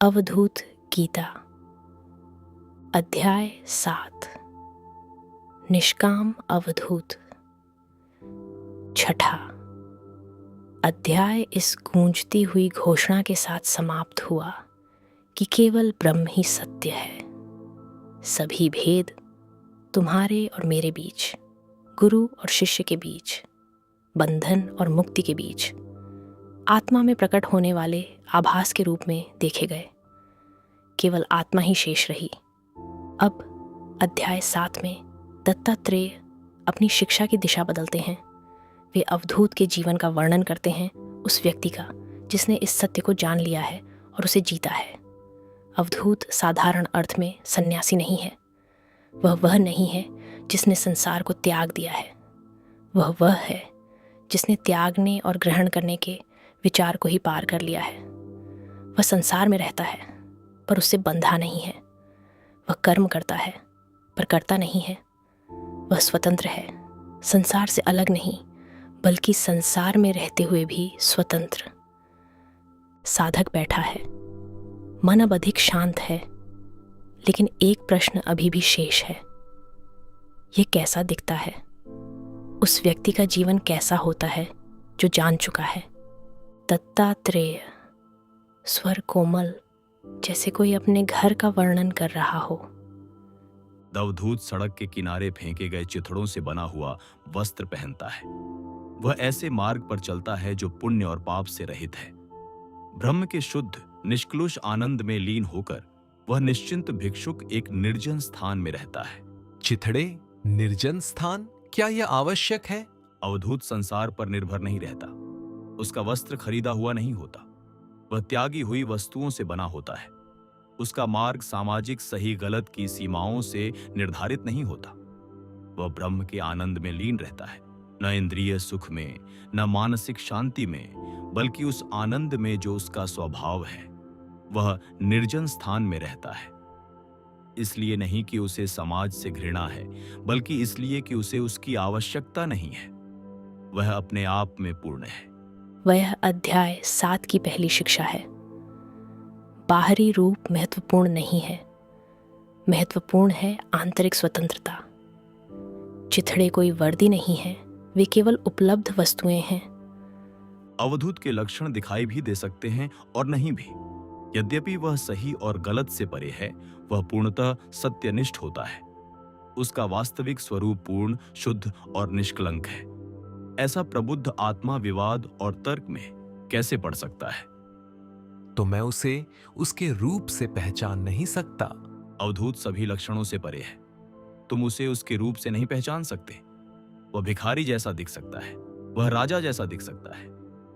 अवधूत गीता अध्याय 7 निष्काम अवधूत। छठा अध्याय इस गूंजती हुई घोषणा के साथ समाप्त हुआ कि केवल ब्रह्म ही सत्य है। सभी भेद तुम्हारे और मेरे बीच, गुरु और शिष्य के बीच, बंधन और मुक्ति के बीच आत्मा में प्रकट होने वाले आभास के रूप में देखे गए। केवल आत्मा ही शेष रही। अब अध्याय 7 में दत्तात्रेय अपनी शिक्षा की दिशा बदलते हैं। वे अवधूत के जीवन का वर्णन करते हैं, उस व्यक्ति का जिसने इस सत्य को जान लिया है और उसे जीता है। अवधूत साधारण अर्थ में सन्यासी नहीं है। वह नहीं है जिसने संसार को त्याग दिया है। वह है जिसने त्यागने और ग्रहण करने के विचार को ही पार कर लिया है। वह संसार में रहता है पर उससे बंधा नहीं है। वह कर्म करता है पर करता नहीं है। वह स्वतंत्र है, संसार से अलग नहीं, बल्कि संसार में रहते हुए भी स्वतंत्र। साधक बैठा है, मन अब अधिक शांत है, लेकिन एक प्रश्न अभी भी शेष है। यह कैसा दिखता है? उस व्यक्ति का जीवन कैसा होता है जो जान चुका है? दत्तात्रेय स्वर कोमल, जैसे कोई अपने घर का वर्णन कर रहा हो। अवधूत सड़क के किनारे फेंके गए चिथड़ों से बना हुआ वस्त्र पहनता है। वह ऐसे मार्ग पर चलता है जो पुण्य और पाप से रहित है। ब्रह्म के शुद्ध निष्कलुष आनंद में लीन होकर वह निश्चिंत भिक्षुक एक निर्जन स्थान में रहता है। चिथड़े, निर्जन स्थान, क्या यह आवश्यक है? अवधूत संसार पर निर्भर नहीं रहता। उसका वस्त्र खरीदा हुआ नहीं होता। वह त्यागी हुई वस्तुओं से बना होता है। उसका मार्ग सामाजिक सही गलत की सीमाओं से निर्धारित नहीं होता। वह ब्रह्म के आनंद में लीन रहता है, न इंद्रिय सुख में, न मानसिक शांति में, बल्कि उस आनंद में जो उसका स्वभाव है। वह निर्जन स्थान में रहता है। इसलिए नहीं कि उसे समाज से घृणा है, बल्कि इसलिए कि उसे उसकी आवश्यकता नहीं है। वह अपने आप में पूर्ण है। वह अध्याय 7 की पहली शिक्षा है। बाहरी रूप महत्वपूर्ण नहीं है, महत्वपूर्ण है आंतरिक स्वतंत्रता। चिथड़े कोई वर्दी नहीं है, वे केवल उपलब्ध वस्तुएं हैं। अवधूत के लक्षण दिखाई भी दे सकते हैं और नहीं भी। यद्यपि वह सही और गलत से परे है, वह पूर्णतः सत्यनिष्ठ होता है। उसका वास्तविक स्वरूप पूर्ण, शुद्ध और निष्कलंक है। ऐसा प्रबुद्ध आत्मा विवाद और तर्क में कैसे पड़ सकता है? तो मैं उसे उसके रूप से पहचान नहीं सकता। अवधूत सभी लक्षणों से परे है। तुम उसे उसके रूप से नहीं पहचान सकते। वह भिखारी जैसा दिख सकता है, वह राजा जैसा दिख सकता है,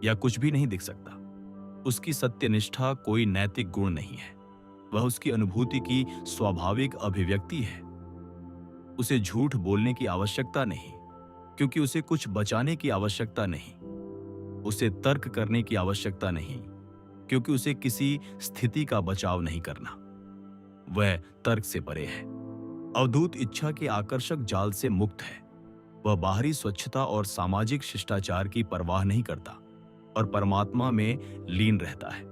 या कुछ भी नहीं दिख सकता। उसकी सत्यनिष्ठा कोई नैतिक गुण नहीं है। वह उसकी अनुभूति की स्वाभाविक अभिव्यक्ति है। उसे झूठ बोलने की आवश्यकता नहीं, क्योंकि उसे कुछ बचाने की आवश्यकता नहीं। उसे तर्क करने की आवश्यकता नहीं, क्योंकि उसे किसी स्थिति का बचाव नहीं करना। वह तर्क से परे है। अवधूत इच्छा के आकर्षक जाल से मुक्त है। वह बाहरी स्वच्छता और सामाजिक शिष्टाचार की परवाह नहीं करता और परमात्मा में लीन रहता है।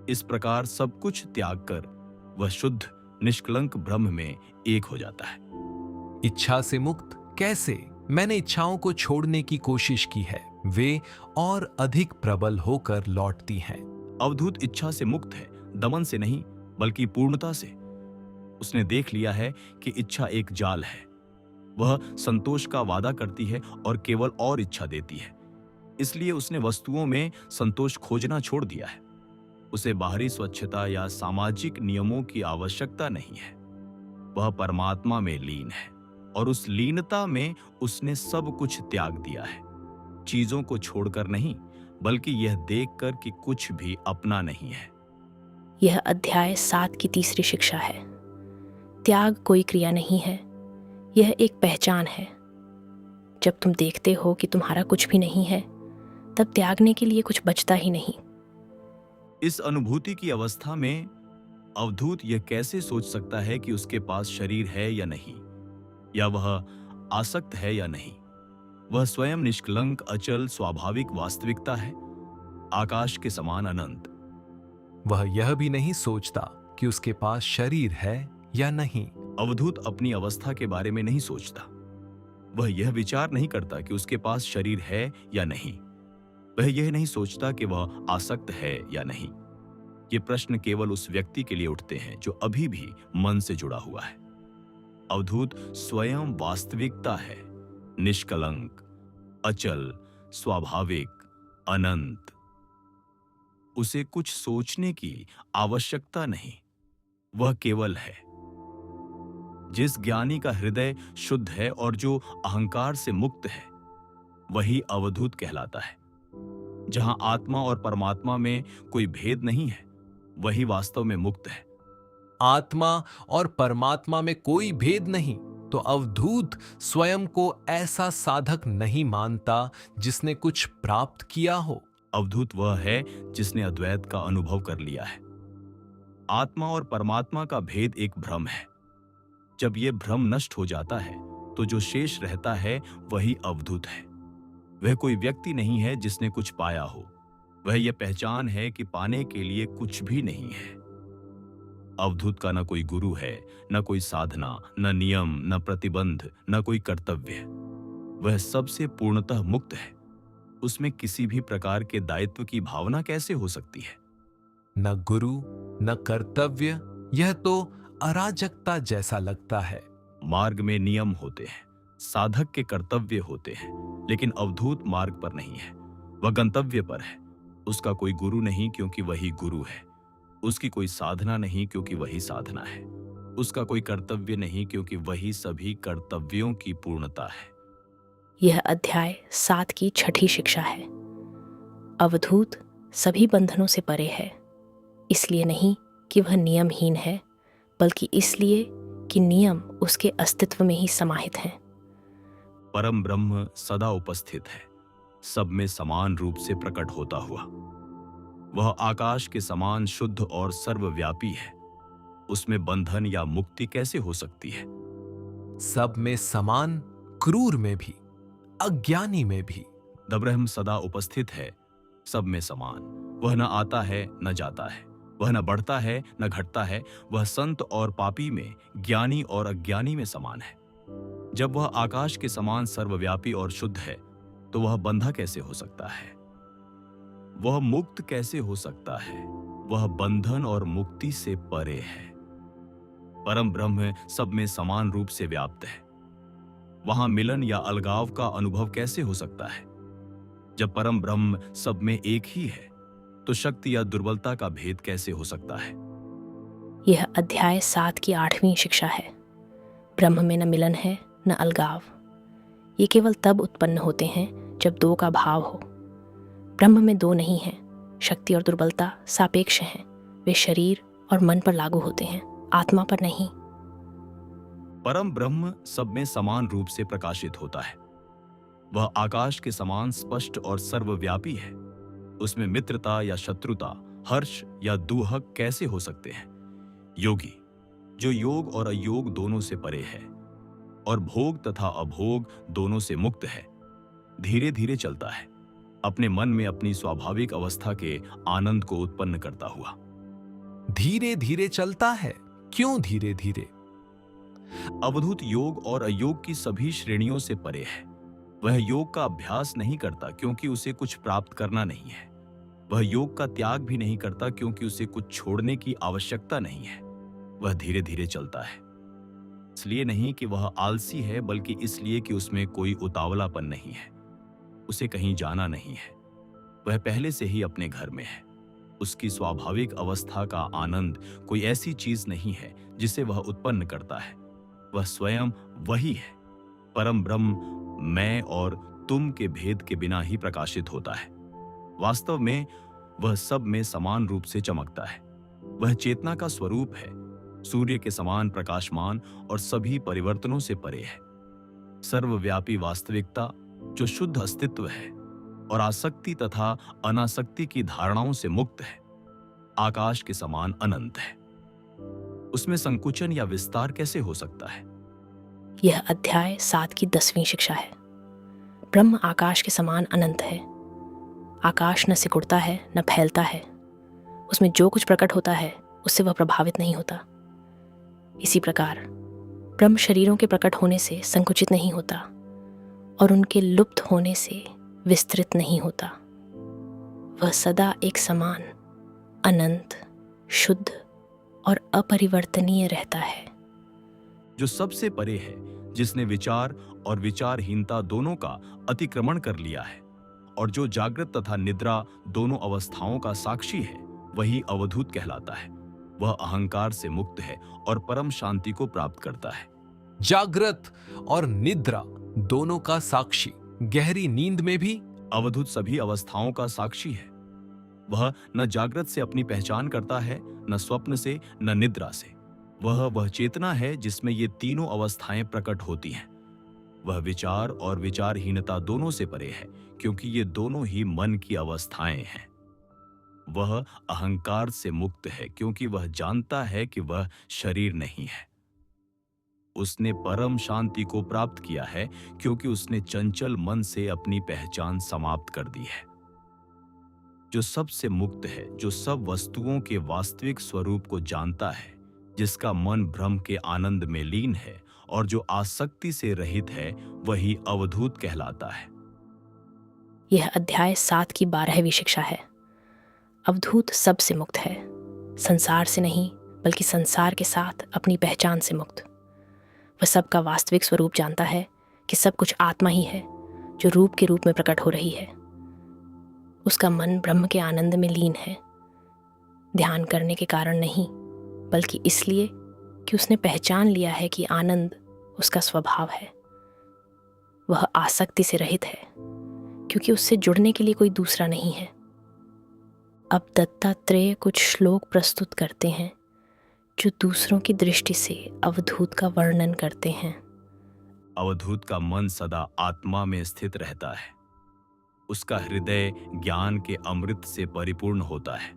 इस प्रकार सब कुछ त्याग कर वह शुद्ध निष्कलंक ब्रह्म में एक हो जाता है। इच्छा से मुक्त कैसे? मैंने इच्छाओं को छोड़ने की कोशिश की है, वे और अधिक प्रबल होकर लौटती हैं। अवधूत इच्छा से मुक्त है, दमन से नहीं, बल्कि पूर्णता से। उसने देख लिया है कि इच्छा एक जाल है। वह संतोष का वादा करती है और केवल और इच्छा देती है। इसलिए उसने वस्तुओं में संतोष खोजना छोड़ दिया है। उसे बाहरी स्वच्छता या सामाजिक नियमों की आवश्यकता नहीं है। वह परमात्मा में लीन है और उस लीनता में उसने सब कुछ त्याग दिया है। चीजों को छोड़कर नहीं, बल्कि यह देखकर कि कुछ भी अपना नहीं है। यह अध्याय 7 की तीसरी शिक्षा है। त्याग कोई क्रिया नहीं है, यह एक पहचान है। जब तुम देखते हो कि तुम्हारा कुछ भी नहीं है, तब त्यागने के लिए कुछ बचता ही नहीं। इस अनुभूति की अवस्था में अवधूत यह कैसे सोच सकता है कि उसके पास शरीर है या नहीं, या वह आसक्त है या नहीं। वह स्वयं निष्कलंक, अचल, स्वाभाविक वास्तविकता है, आकाश के समान अनंत। वह यह भी नहीं सोचता कि उसके पास शरीर है या नहीं। अवधूत अपनी अवस्था के बारे में नहीं सोचता। वह यह विचार नहीं करता कि उसके पास शरीर है या नहीं। वह यह नहीं सोचता कि वह आसक्त है या नहीं। ये प्रश्न केवल उस व्यक्ति के लिए उठते हैं जो अभी भी मन से जुड़ा हुआ है। अवधूत स्वयं वास्तविकता है, निष्कलंक, अचल, स्वाभाविक, अनंत। उसे कुछ सोचने की आवश्यकता नहीं, वह केवल है। जिस ज्ञानी का हृदय शुद्ध है और जो अहंकार से मुक्त है, वही अवधूत कहलाता है। जहां आत्मा और परमात्मा में कोई भेद नहीं है, वही वास्तव में मुक्त है। आत्मा और परमात्मा में कोई भेद नहीं, तो अवधूत स्वयं को ऐसा साधक नहीं मानता जिसने कुछ प्राप्त किया हो। अवधूत वह है जिसने अद्वैत का अनुभव कर लिया है। आत्मा और परमात्मा का भेद एक भ्रम है। जब यह भ्रम नष्ट हो जाता है तो जो शेष रहता है वही अवधूत है। वह कोई व्यक्ति नहीं है जिसने कुछ पाया हो। वह यह पहचान है कि पाने के लिए कुछ भी नहीं है। अवधूत का न कोई गुरु है, न कोई साधना, न नियम, न प्रतिबंध, न कोई कर्तव्य। वह सबसे पूर्णतः मुक्त है। उसमें किसी भी प्रकार के दायित्व की भावना कैसे हो सकती है? न गुरु न कर्तव्य, यह तो अराजकता जैसा लगता है। मार्ग में नियम होते हैं, साधक के कर्तव्य होते हैं, लेकिन अवधूत मार्ग पर नहीं है, वह गंतव्य पर है। उसका कोई गुरु नहीं क्योंकि वही गुरु है। उसकी कोई साधना नहीं क्योंकि वही साधना है। उसका कोई कर्तव्य नहीं क्योंकि वही सभी कर्तव्यों की पूर्णता है। यह अध्याय 7 की 6ठी शिक्षा है। अवधूत सभी बंधनों से परे है, इसलिए नहीं कि वह नियमहीन है, बल्कि इसलिए कि नियम उसके अस्तित्व में ही समाहित हैं। परम ब्रह्म सदा उपस्थित है, सब में समान रूप से प्रकट होता हुआ। वह आकाश के समान शुद्ध और सर्वव्यापी है। उसमें बंधन या मुक्ति कैसे हो सकती है? सब में समान, क्रूर में भी, अज्ञानी में भी। द ब्रह्म सदा उपस्थित है, सब में समान। वह न आता है न जाता है, वह न बढ़ता है न घटता है। वह संत और पापी में, ज्ञानी और अज्ञानी में समान है। जब वह आकाश के समान सर्वव्यापी और शुद्ध है, तो वह बंधा कैसे हो सकता है? वह मुक्त कैसे हो सकता है? वह बंधन और मुक्ति से परे है। परम ब्रह्म सब में समान रूप से व्याप्त है। वहां मिलन या अलगाव का अनुभव कैसे हो सकता है? जब परम ब्रह्म सब में एक ही है, तो शक्ति या दुर्बलता का भेद कैसे हो सकता है? यह अध्याय 7 की 8वीं शिक्षा है। ब्रह्म में न मिलन है न अलगाव। ये केवल तब उत्पन्न होते हैं जब दो का भाव हो। ब्रह्म में दो नहीं है। शक्ति और दुर्बलता सापेक्ष हैं। वे शरीर और मन पर लागू होते हैं, आत्मा पर नहीं। परम ब्रह्म सब में समान रूप से प्रकाशित होता है। वह आकाश के समान स्पष्ट और सर्वव्यापी है। उसमें मित्रता या शत्रुता, हर्ष या दुहक कैसे हो सकते हैं? योगी, जो योग और अयोग दोनों से परे है और भोग तथा अभोग दोनों से मुक्त है, धीरे धीरे चलता है, अपने मन में अपनी स्वाभाविक अवस्था के आनंद को उत्पन्न करता हुआ। धीरे धीरे चलता है? क्यों धीरे धीरे? अवधूत योग और अयोग की सभी श्रेणियों से परे है। वह योग का अभ्यास नहीं करता क्योंकि उसे कुछ प्राप्त करना नहीं है। वह योग का त्याग भी नहीं करता क्योंकि उसे कुछ छोड़ने की आवश्यकता नहीं है। वह धीरे धीरे चलता है, इसलिए नहीं कि वह आलसी है, बल्कि इसलिए कि उसमें कोई उतावलापन नहीं है। उसे कहीं जाना नहीं है। वह पहले से ही अपने घर में है। उसकी स्वाभाविक अवस्था का आनंद कोई ऐसी चीज नहीं है जिसे वह उत्पन्न करता है। वह स्वयं वही है। परम ब्रह्म मैं और तुम के भेद के बिना ही प्रकाशित होता है। वास्तव में वह सब में समान रूप से चमकता है। वह चेतना का स्वरूप है, सूर्य के समान प्रकाशमान और सभी परिवर्तनों से परे है। सर्वव्यापी वास्तविकता जो शुद्ध अस्तित्व है और आसक्ति तथा अनासक्ति की धारणाओं से मुक्त है, आकाश के समान अनंत है। उसमें संकुचन या विस्तार कैसे हो सकता है? यह अध्याय 7 की 10वीं शिक्षा है। ब्रह्म आकाश के समान अनंत है। आकाश न सिकुड़ता है न फैलता है। उसमें जो कुछ प्रकट होता है उससे वह प्रभावित नहीं होता। इसी प्रकार ब्रह्म शरीरों के प्रकट होने से संकुचित नहीं होता और उनके लुप्त होने से विस्तृत नहीं होता। वह सदा एक समान, अनंत, शुद्ध और अपरिवर्तनीय रहता है। जो सबसे परे है, जिसने विचार और विचारहीनता दोनों का अतिक्रमण कर लिया है और जो जागृत तथा निद्रा दोनों अवस्थाओं का साक्षी है, वही अवधूत कहलाता है। वह अहंकार से मुक्त है और परम शांति को प्राप्त करता है। जागृत और निद्रा दोनों का साक्षी, गहरी नींद में भी अवधूत सभी अवस्थाओं का साक्षी है। वह न जागृत से अपनी पहचान करता है, न स्वप्न से, न निद्रा से। वह चेतना है जिसमें ये तीनों अवस्थाएं प्रकट होती हैं। वह विचार और विचारहीनता दोनों से परे है, क्योंकि ये दोनों ही मन की अवस्थाएं हैं। वह अहंकार से मुक्त है, क्योंकि वह जानता है कि वह शरीर नहीं है। उसने परम शांति को प्राप्त किया है, क्योंकि उसने चंचल मन से अपनी पहचान समाप्त कर दी है। जो सबसे मुक्त है, जो सब वस्तुओं के वास्तविक स्वरूप को जानता है, जिसका मन ब्रह्म के आनंद में लीन है और जो आसक्ति से रहित है, वही अवधूत कहलाता है। यह अध्याय 7 की 12वीं शिक्षा है। अवधूत सबसे मुक्त है, संसार से नहीं बल्कि संसार के साथ अपनी पहचान से मुक्त। वह सबका वास्तविक स्वरूप जानता है कि सब कुछ आत्मा ही है जो रूप के रूप में प्रकट हो रही है। उसका मन ब्रह्म के आनंद में लीन है, ध्यान करने के कारण नहीं बल्कि इसलिए कि उसने पहचान लिया है कि आनंद उसका स्वभाव है। वह आसक्ति से रहित है, क्योंकि उससे जुड़ने के लिए कोई दूसरा नहीं है। अब दत्तात्रेय कुछ श्लोक प्रस्तुत करते हैं जो दूसरों की दृष्टि से अवधूत का वर्णन करते हैं। अवधूत का मन सदा आत्मा में स्थित रहता है। उसका हृदय ज्ञान के अमृत से परिपूर्ण होता है।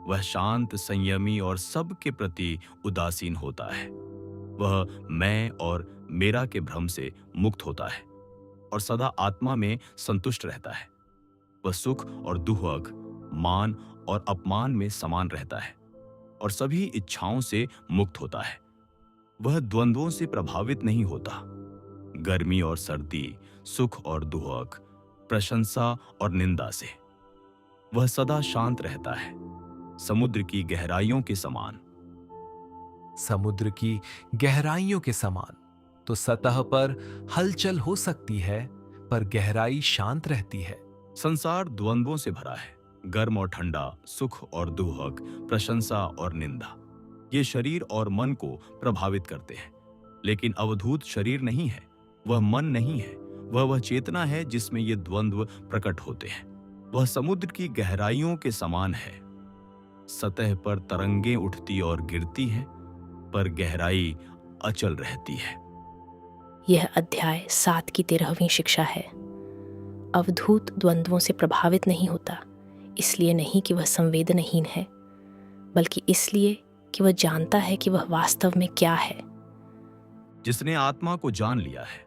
वह शांत, संयमी और सबके प्रति उदासीन होता है। वह मैं और मेरा के भ्रम से मुक्त होता है और सदा आत्मा में संतुष्ट रहता है। वह सुख और दुख, मान और अपमान में समान रहता है और सभी इच्छाओं से मुक्त होता है। वह द्वंद्वों से प्रभावित नहीं होता। गर्मी और सर्दी, सुख और दुख, प्रशंसा और निंदा से वह सदा शांत रहता है, समुद्र की गहराइयों के समान। समुद्र की गहराइयों के समान तो सतह पर हलचल हो सकती है, पर गहराई शांत रहती है। संसार द्वंद्वों से भरा है, गर्म और ठंडा, सुख और दुख, प्रशंसा और निंदा। ये शरीर और मन को प्रभावित करते हैं, लेकिन अवधूत शरीर नहीं है, वह मन नहीं है, वह चेतना है जिसमें ये द्वंद्व प्रकट होते हैं। वह समुद्र की गहराइयों के समान है। सतह पर तरंगें उठती और गिरती हैं, पर गहराई अचल रहती है। यह अध्याय 7 की 13वीं शिक्षा है। अवधूत द्वंद्वों से प्रभावित नहीं होता, इसलिए नहीं कि वह संवेदनहीन है, बल्कि इसलिए कि वह जानता है कि वह वास्तव में क्या है। जिसने आत्मा को जान लिया है,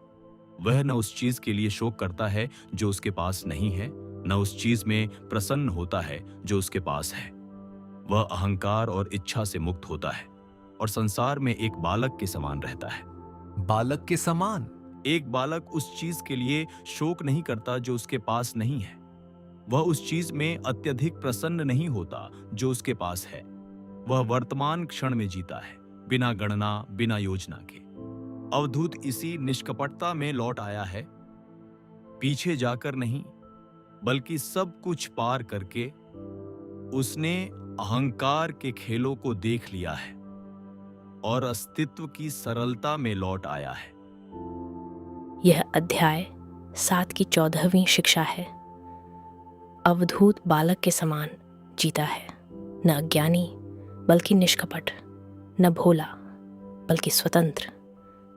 वह न उस चीज के लिए शोक करता है जो उसके पास नहीं है, न उस चीज में प्रसन्न होता है जो उसके पास है। वह अहंकार और इच्छा से मुक्त होता है और संसार में एक बालक के समान रहता है। बालक के समान? एक बालक उस चीज के लिए शोक नहीं करता जो उसके पास नहीं है। वह उस चीज में अत्यधिक प्रसन्न नहीं होता जो उसके पास है। वह वर्तमान क्षण में जीता है, बिना गणना, बिना योजना के। अवधूत इसी निष्कपटता में लौट आया है, पीछे जाकर नहीं, बल्कि सब कुछ पार करके उसने अहंकार के खेलों को देख लिया है और अस्तित्व की सरलता में लौट आया है। यह अध्याय 7 की 14वीं शिक्षा है। अवधूत बालक के समान जीता है, न अज्ञानी बल्कि निष्कपट, न भोला बल्कि स्वतंत्र।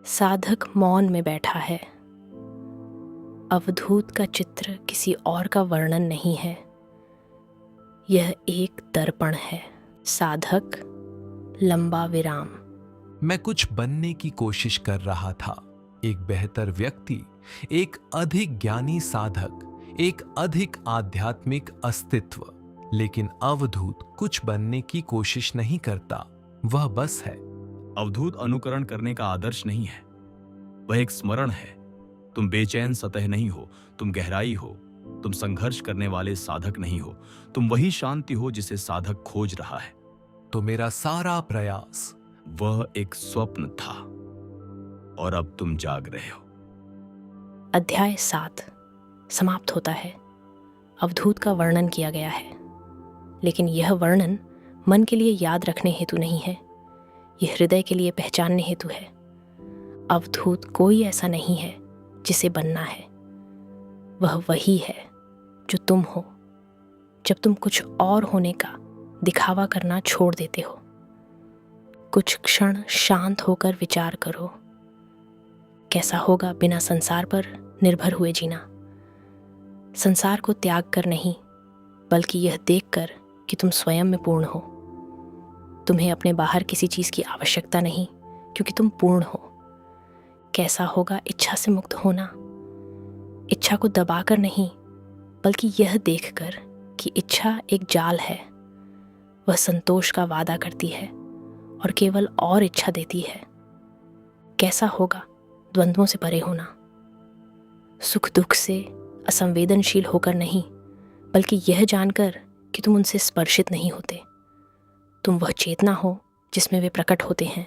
साधक मौन में बैठा है। अवधूत का चित्र किसी और का वर्णन नहीं है, यह एक दर्पण है। साधक लंबा विराम। मैं कुछ बनने की कोशिश कर रहा था, एक बेहतर व्यक्ति, एक अधिक ज्ञानी साधक, एक अधिक आध्यात्मिक अस्तित्व, लेकिन अवधूत कुछ बनने की कोशिश नहीं करता, वह बस है। अवधूत अनुकरण करने का आदर्श नहीं है, वह एक स्मरण है। तुम बेचैन सतह नहीं हो, तुम गहराई हो। तुम संघर्ष करने वाले साधक नहीं हो, तुम वही शांति हो जिसे साधक खोज रहा है। तो मेरा सारा प्रयास वह एक स्वप्न था और अब तुम जाग रहे हो। अध्याय 7 समाप्त होता है। अवधूत का वर्णन किया गया है, लेकिन यह वर्णन मन के लिए याद रखने हेतु नहीं है, यह हृदय के लिए पहचानने हेतु है। अवधूत कोई ऐसा नहीं है जिसे बनना है, वह वही है जो तुम हो जब तुम कुछ और होने का दिखावा करना छोड़ देते हो। कुछ क्षण शांत होकर विचार करो, कैसा होगा बिना संसार पर निर्भर हुए जीना। संसार को त्याग कर नहीं, बल्कि यह देखकर कि तुम स्वयं में पूर्ण हो। तुम्हें अपने बाहर किसी चीज की आवश्यकता नहीं, क्योंकि तुम पूर्ण हो। कैसा होगा इच्छा से मुक्त होना, इच्छा को दबाकर नहीं, बल्कि यह देखकर कि इच्छा एक जाल है। वह संतोष का वादा करती है और केवल और इच्छा देती है। कैसा होगा द्वंद्वों से परे होना, सुख दुख से असंवेदनशील होकर नहीं, बल्कि यह जानकर कि तुम उनसे स्पर्शित नहीं होते। तुम वह चेतना हो जिसमें वे प्रकट होते हैं।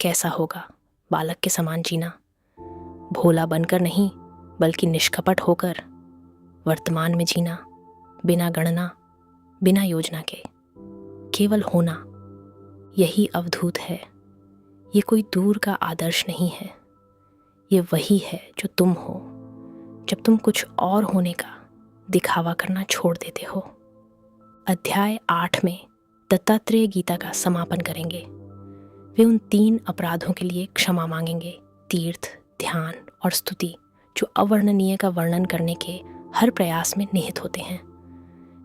कैसा होगा बालक के समान जीना, भोला बनकर नहीं, बल्कि निष्कपट होकर वर्तमान में जीना, बिना गणना, बिना योजना के, केवल होना। यही अवधूत है। ये कोई दूर का आदर्श नहीं है, ये वही है जो तुम हो जब तुम कुछ और होने का दिखावा करना छोड़ देते हो। अध्याय 8 में दत्तात्रेय गीता का समापन करेंगे। वे उन 3 अपराधों के लिए क्षमा मांगेंगे, तीर्थ, ध्यान और स्तुति, जो अवर्णनीय का वर्णन करने के हर प्रयास में निहित होते हैं।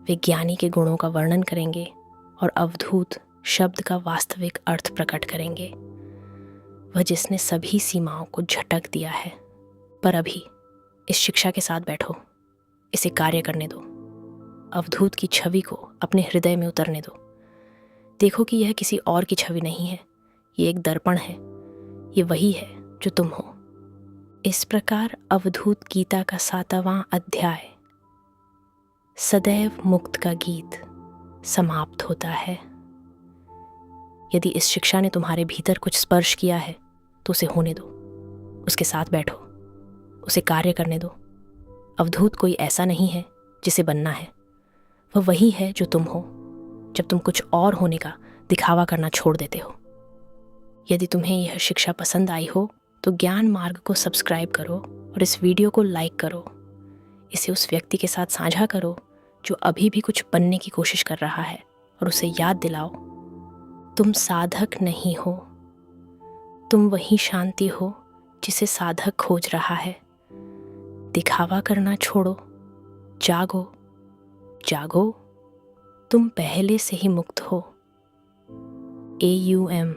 वे ज्ञानी के गुणों का वर्णन करेंगे और अवधूत शब्द का वास्तविक अर्थ प्रकट करेंगे, वह जिसने सभी सीमाओं को झटक दिया है। पर अभी इस शिक्षा के साथ बैठो, इसे कार्य करने दो। अवधूत की छवि को अपने हृदय में उतरने दो। देखो कि यह किसी और की छवि नहीं है, ये एक दर्पण है, ये वही है जो तुम हो। इस प्रकार अवधूत गीता का 7वां अध्याय सदैव मुक्त का गीत समाप्त होता है। यदि इस शिक्षा ने तुम्हारे भीतर कुछ स्पर्श किया है तो उसे होने दो, उसके साथ बैठो, उसे कार्य करने दो। अवधूत कोई ऐसा नहीं है जिसे बनना है, वह वही है जो तुम हो जब तुम कुछ और होने का दिखावा करना छोड़ देते हो। यदि तुम्हें यह शिक्षा पसंद आई हो तो ज्ञान मार्ग को सब्सक्राइब करो और इस वीडियो को लाइक करो। इसे उस व्यक्ति के साथ साझा करो जो अभी भी कुछ बनने की कोशिश कर रहा है, और उसे याद दिलाओ, तुम साधक नहीं हो, तुम वही शांति हो जिसे साधक खोज रहा है। दिखावा करना छोड़ो, जागो, जागो, तुम पहले से ही मुक्त हो। AUM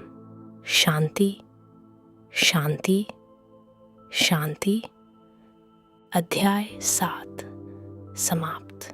शांति, शांति, शांति। अध्याय 7 समाप्त।